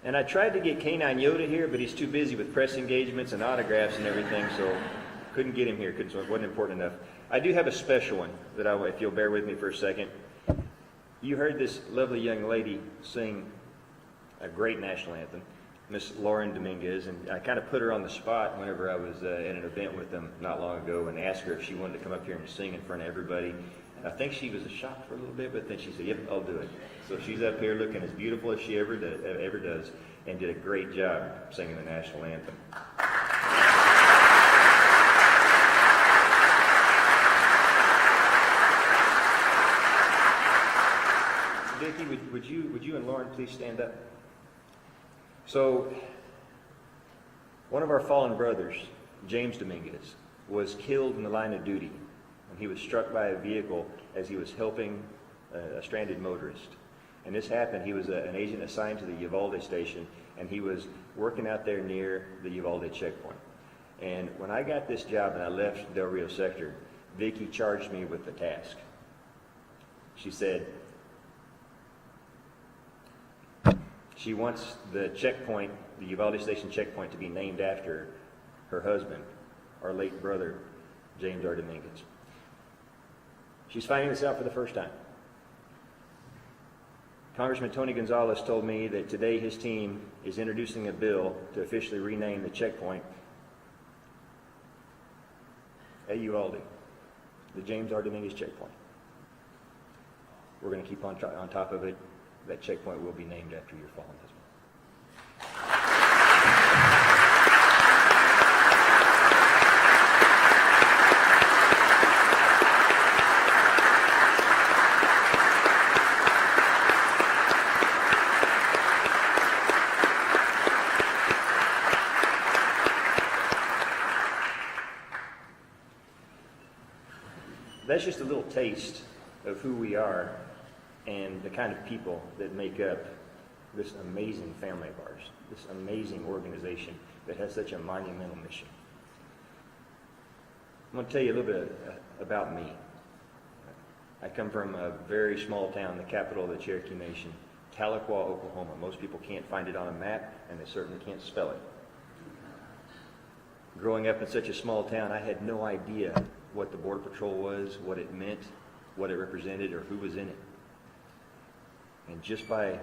And I tried to get Canine Yoda here, but he's too busy with press engagements and autographs and everything, so couldn't get him here, so it wasn't important enough. I do have a special one that if you'll bear with me for a second. You heard this lovely young lady sing a great national anthem, Miss Lauren Dominguez, and I kind of put her on the spot whenever I was at an event with them not long ago and asked her if she wanted to come up here and sing in front of everybody. I think she was shocked for a little bit, but then she said, "Yep, I'll do it." So she's up here looking as beautiful as she ever does, and did a great job singing the national anthem. Vicki, would you and Lauren please stand up? So, one of our fallen brothers, James Dominguez, was killed in the line of duty. He was struck by a vehicle as he was helping a stranded motorist. And this happened, he was an agent assigned to the Uvalde station, and he was working out there near the Uvalde checkpoint. And when I got this job and I left Del Rio Sector, Vicki charged me with the task. She said, she wants the checkpoint, the Uvalde station checkpoint, to be named after her husband, our late brother, James R. Dominguez. She's finding this out for the first time. Congressman Tony Gonzalez told me that today his team is introducing a bill to officially rename the checkpoint AULD, the James R. Dominguez checkpoint. We're going to keep on top of it. That checkpoint will be named after your fallen husband. That's just a little taste of who we are and the kind of people that make up this amazing family of ours, this amazing organization that has such a monumental mission. I'm going to tell you a little bit about me. I come from a very small town, the capital of the Cherokee Nation, Tahlequah, Oklahoma. Most people can't find it on a map, and they certainly can't spell it. Growing up in such a small town, I had no idea what the Border Patrol was, what it meant, what it represented, or who was in it. And just by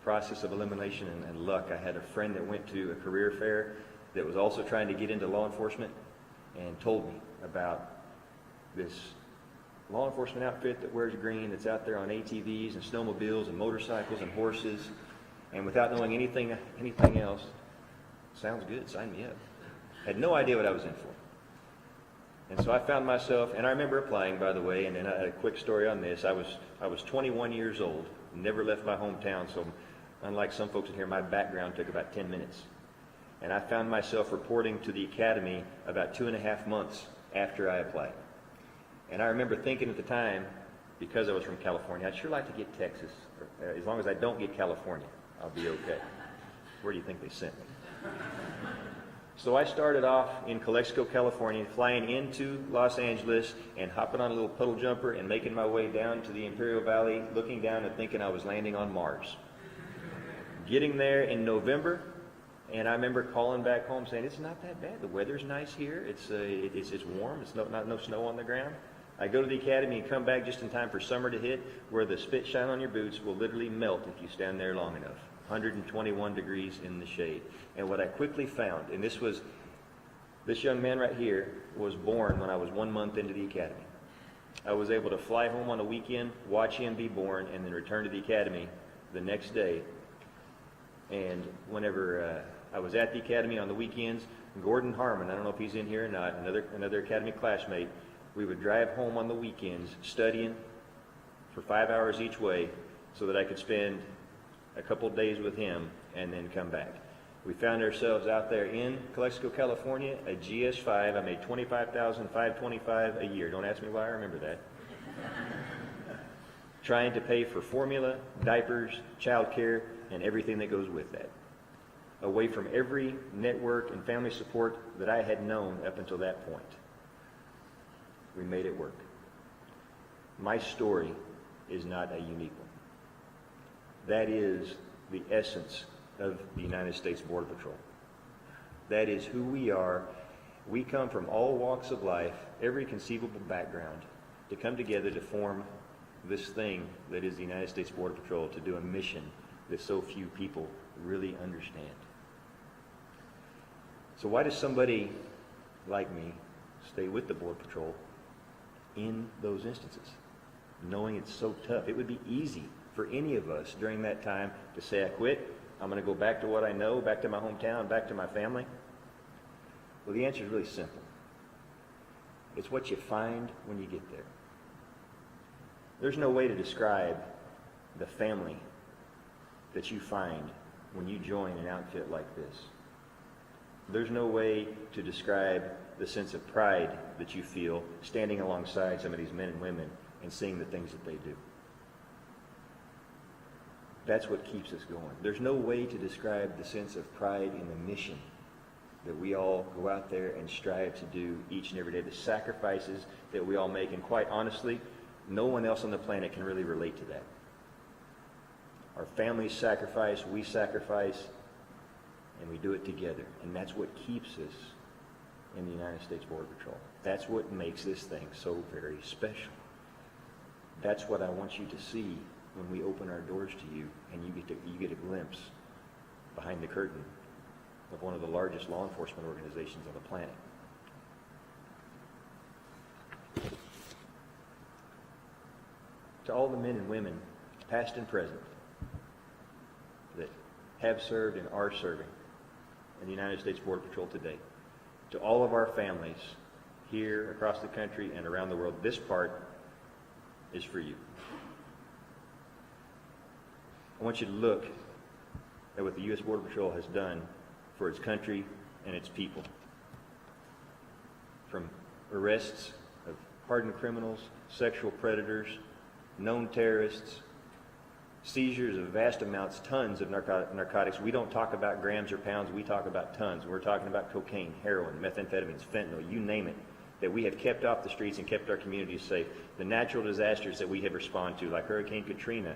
process of elimination and luck, I had a friend that went to a career fair that was also trying to get into law enforcement and told me about this law enforcement outfit that wears green, that's out there on ATVs and snowmobiles and motorcycles and horses. And without knowing anything else, sounds good, sign me up. Had no idea what I was in for. And so I found myself, and I remember applying, by the way, and then a quick story on this. I was 21 years old, never left my hometown, so unlike some folks in here, my background took about 10 minutes. And I found myself reporting to the academy about 2.5 months after I applied. And I remember thinking at the time, because I was from California, I'd sure like to get Texas. As long as I don't get California, I'll be okay. Where do you think they sent me? So I started off in Calexico, California, flying into Los Angeles and hopping on a little puddle jumper and making my way down to the Imperial Valley, looking down and thinking I was landing on Mars. Getting there in November, and I remember calling back home saying, it's not that bad. The weather's nice here. It's warm. It's not no snow on the ground. I go to the academy and come back just in time for summer to hit, where the spit shine on your boots will literally melt if you stand there long enough. 121 degrees in the shade. And what I quickly found, and this young man right here was born when I was 1 month into the academy. I was able to fly home on a weekend, watch him be born, and then return to the academy the next day. And whenever I was at the academy on the weekends, Gordon Harmon, I don't know if he's in here or not, another academy classmate, we would drive home on the weekends studying for 5 hours each way so that I could spend a couple of days with him and then come back. We found ourselves out there in Calexico, California, a GS5. I made $25,525 a year. Don't ask me why I remember that. Trying to pay for formula, diapers, childcare, and everything that goes with that. Away from every network and family support that I had known up until that point. We made it work. My story is not a unique one. That is the essence of the United States Border Patrol. That is who we are. We come from all walks of life, every conceivable background, to come together to form this thing that is the United States Border Patrol, to do a mission that so few people really understand. So why does somebody like me stay with the Border Patrol in those instances, knowing it's so tough? It would be easy for any of us during that time to say, I quit, I'm going to go back to what I know, back to my hometown, back to my family. Well, the answer is really simple. It's what you find when you get there. There's no way to describe the family that you find when you join an outfit like this. There's no way to describe the sense of pride that you feel standing alongside some of these men and women and seeing the things that they do. That's what keeps us going. There's no way to describe the sense of pride in the mission that we all go out there and strive to do each and every day, the sacrifices that we all make. And quite honestly, no one else on the planet can really relate to that. Our families sacrifice, we sacrifice, and we do it together. And that's what keeps us in the United States Border Patrol. That's what makes this thing so very special. That's what I want you to see when we open our doors to you and you get a glimpse behind the curtain of one of the largest law enforcement organizations on the planet. To all the men and women, past and present, that have served and are serving in the United States Border Patrol today, to all of our families here across the country and around the world, this part is for you. I want you to look at what the U.S. Border Patrol has done for its country and its people. From arrests of hardened criminals, sexual predators, known terrorists, seizures of vast amounts, tons of narcotics. We don't talk about grams or pounds, we talk about tons. We're talking about cocaine, heroin, methamphetamines, fentanyl, you name it, that we have kept off the streets and kept our communities safe. The natural disasters that we have responded to, like Hurricane Katrina,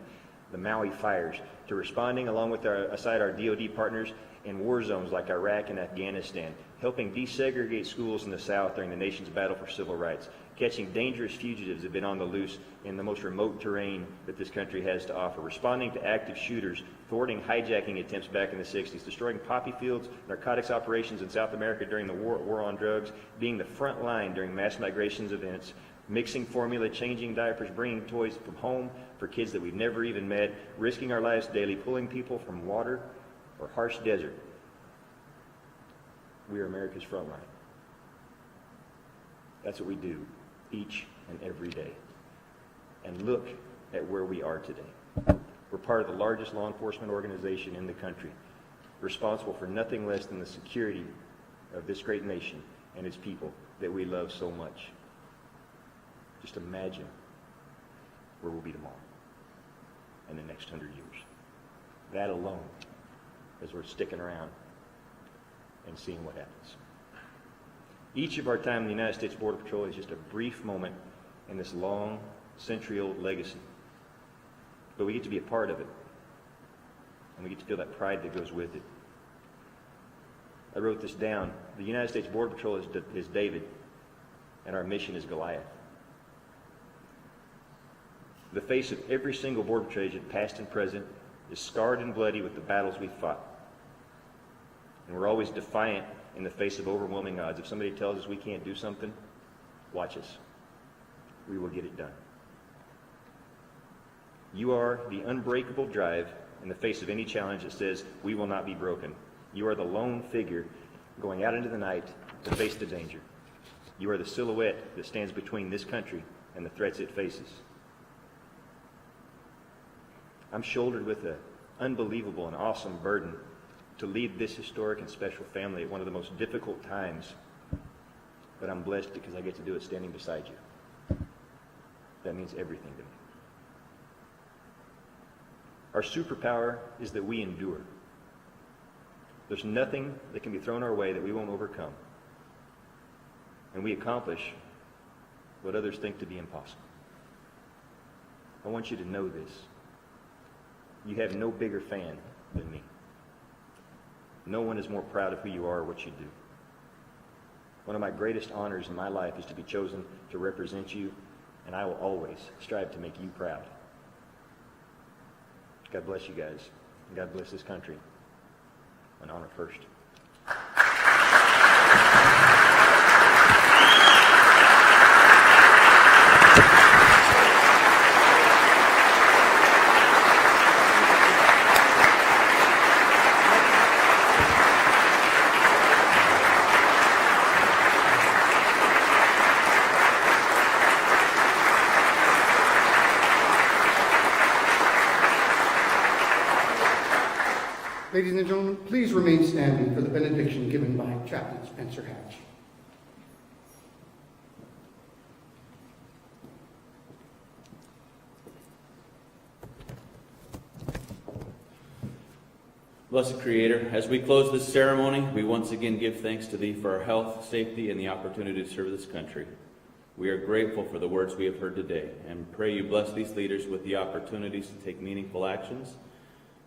the Maui fires, to responding alongside our DoD partners in war zones like Iraq and Afghanistan, helping desegregate schools in the South during the nation's battle for civil rights, catching dangerous fugitives that have been on the loose in the most remote terrain that this country has to offer, responding to active shooters, thwarting hijacking attempts back in the 60s, destroying poppy fields, narcotics operations in South America during the war on drugs, being the front line during mass migrations events, mixing formula, changing diapers, bringing toys from home for kids that we've never even met, risking our lives daily, pulling people from water or harsh desert. We are America's front line. That's what we do each and every day. And look at where we are today. We're part of the largest law enforcement organization in the country, responsible for nothing less than the security of this great nation and its people that we love so much. Just imagine where we'll be tomorrow and the next 100 years. That alone is worth sticking around and seeing what happens. Each of our time in the United States Border Patrol is just a brief moment in this long, century-old legacy. But we get to be a part of it, and we get to feel that pride that goes with it. I wrote this down. The United States Border Patrol is David, and our mission is Goliath. The face of every single Border Patrol agent, past and present, is scarred and bloody with the battles we've fought. And we're always defiant in the face of overwhelming odds. If somebody tells us we can't do something, watch us. We will get it done. You are the unbreakable drive in the face of any challenge that says we will not be broken. You are the lone figure going out into the night to face the danger. You are the silhouette that stands between this country and the threats it faces. I'm shouldered with an unbelievable and awesome burden to lead this historic and special family at one of the most difficult times, but I'm blessed because I get to do it standing beside you. That means everything to me. Our superpower is that we endure. There's nothing that can be thrown our way that we won't overcome. And we accomplish what others think to be impossible. I want you to know this. You have no bigger fan than me. No one is more proud of who you are or what you do. One of my greatest honors in my life is to be chosen to represent you, and I will always strive to make you proud. God bless you guys, and God bless this country. An honor first. Ladies and gentlemen, please remain standing for the benediction given by Chaplain Spencer Hatch. Blessed Creator, as we close this ceremony, we once again give thanks to Thee for our health, safety, and the opportunity to serve this country. We are grateful for the words we have heard today, and pray You bless these leaders with the opportunities to take meaningful actions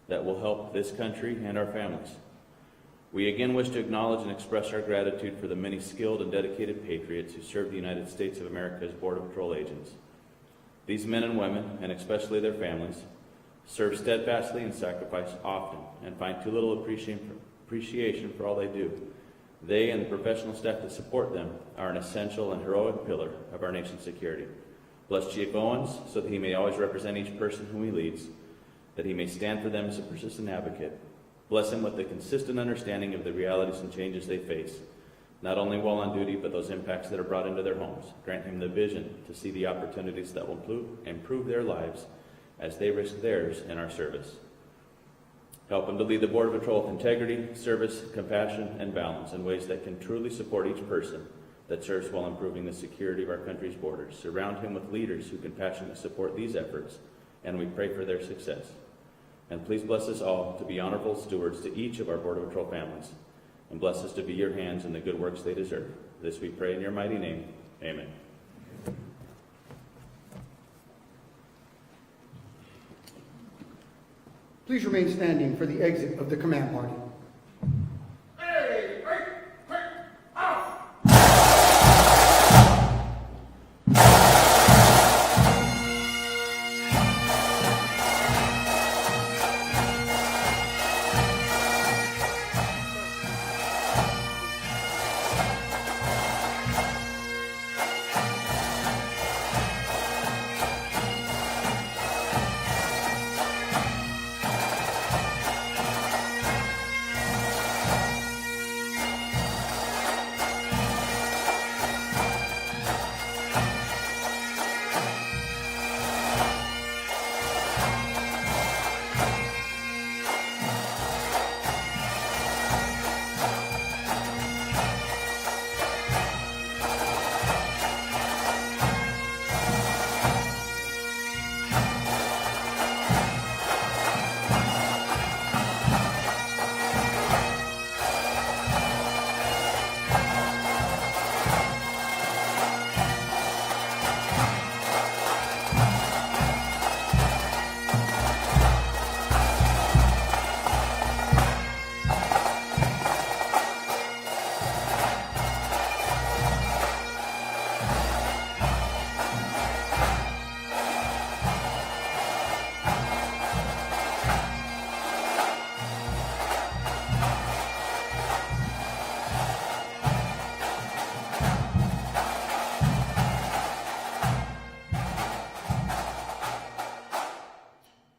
that will help this country and our families. We again wish to acknowledge and express our gratitude for the many skilled and dedicated patriots who serve the United States of America as Border Patrol agents. These men and women, and especially their families, serve steadfastly and sacrifice often, and find too little appreciation for all they do. They and the professional staff that support them are an essential and heroic pillar of our nation's security. Bless Chief Owens so that he may always represent each person whom he leads, that he may stand for them as a persistent advocate. Bless him with the consistent understanding of the realities and changes they face, not only while on duty, but those impacts that are brought into their homes. Grant him the vision to see the opportunities that will improve their lives as they risk theirs in our service. Help him to lead the Border Patrol with integrity, service, compassion, and balance in ways that can truly support each person that serves while improving the security of our country's borders. Surround him with leaders who can passionately support these efforts, and we pray for their success. And please bless us all to be honorable stewards to each of our Border Patrol families, and bless us to be your hands in the good works they deserve. This we pray in your mighty name. Amen. Please remain standing for the exit of the command party. Hey, break, quick, out!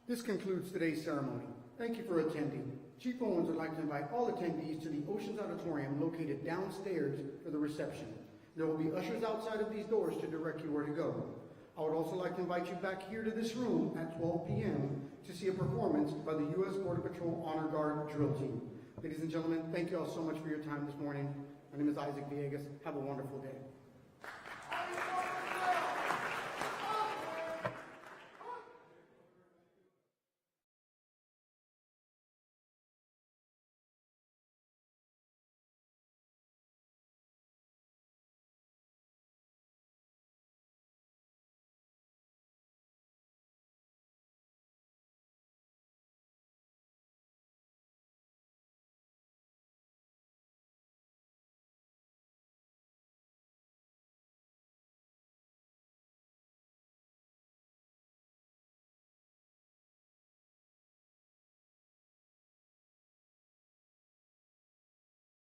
This concludes today's ceremony. Thank you for attending. Chief Owens would like to invite all attendees to the Oceans Auditorium located downstairs for the reception. There will be ushers outside of these doors to direct you where to go. I would also like to invite you back here to this room at 12 p.m. to see a performance by the U.S. Border Patrol Honor Guard drill team. Ladies and gentlemen, thank you all so much for your time this morning. My name is Isaac Villegas. Have a wonderful day.